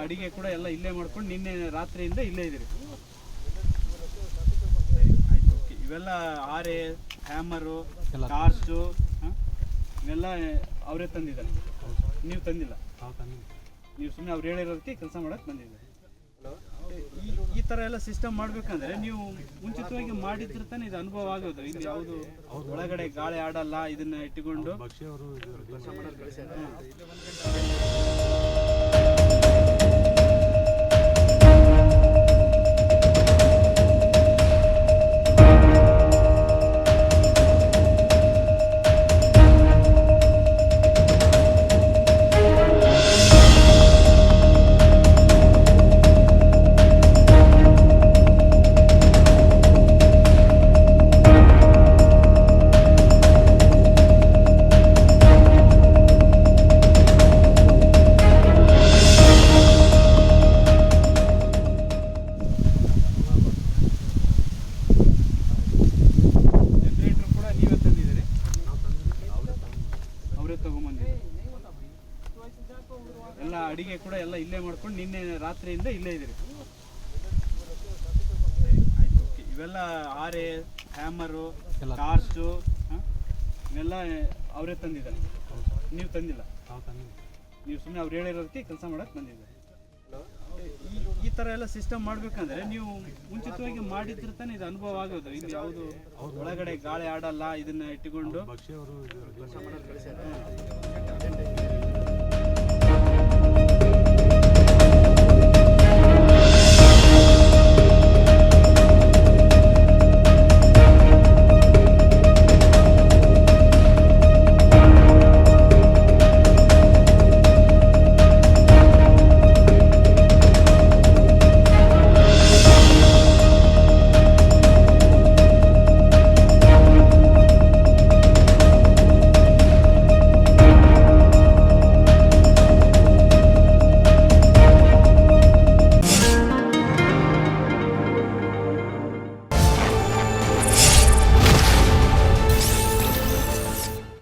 ಅಡಿಗೆ ಕೂಡ ಎಲ್ಲ ಇಲ್ಲೇ ಮಾಡ್ಕೊಂಡು ನಿನ್ನೆ ರಾತ್ರಿಯಿಂದ ಇಲ್ಲೇ ಇದ್ದೀರಿ. ಆಯ್ತು, ಓಕೆ. ಇವೆಲ್ಲ ಹಾರೆ, ಹ್ಯಾಮರು, ಟಾರ್ಚು ಇವೆಲ್ಲ ಅವರೇ ತಂದಿದ್ದಾರೆ, ನೀವು ತಂದಿಲ್ಲ? ನೀವು ಸುಮ್ಮನೆ ಅವ್ರು ಹೇಳಿರೋದಕ್ಕೆ ಕೆಲಸ ಮಾಡೋಕ್ಕೆ ಬಂದಿದ್ದಾರೆ. ಈ ಥರ ಎಲ್ಲ ಸಿಸ್ಟಮ್ ಮಾಡಬೇಕಂದ್ರೆ ನೀವು ಮುಂಚಿತವಾಗಿ ಮಾಡಿದ್ರೆ ತಾನೇ ಇದು ಅನುಭವ ಆಗೋದು. ಇಲ್ಲಿ ಯಾವುದು ಒಳಗಡೆ ಗಾಳಿ ಆಡಲ್ಲ, ಇದನ್ನ ಇಟ್ಟುಕೊಂಡು ಎಲ್ಲ ಅಡಿಗೆ ಕೂಡ ಎಲ್ಲ ಇಲ್ಲೇ ಮಾಡ್ಕೊಂಡು ನಿನ್ನೆ ರಾತ್ರಿಯಿಂದ ಇಲ್ಲೇ ಇದ್ದೀರಿ. ಆಯ್ತು, ಓಕೆ. ಇವೆಲ್ಲ ಹಾರೆ, ಹ್ಯಾಮರು, ಟಾರ್ಚು ಇವೆಲ್ಲ ಅವರೇ ತಂದಿದ್ದಾರೆ, ನೀವು ತಂದಿಲ್ಲ? ನೀವು ಸುಮ್ಮನೆ ಅವ್ರು ಹೇಳಿರೋದಕ್ಕೆ ಕೆಲಸ ಮಾಡೋಕ್ಕೆ ಬಂದಿದ್ದಾರೆ. ಈ ಥರ ಎಲ್ಲ ಸಿಸ್ಟಮ್ ಮಾಡಬೇಕಂದ್ರೆ ನೀವು ಮುಂಚಿತವಾಗಿ ಮಾಡಿದ್ರೆ ತಾನೇ ಇದು ಅನುಭವ ಆಗೋದು. ಇಲ್ಲಿ ಯಾವುದು ಒಳಗಡೆ ಗಾಳಿ ಆಡಲ್ಲ, ಇದನ್ನ ಇಟ್ಟುಕೊಂಡು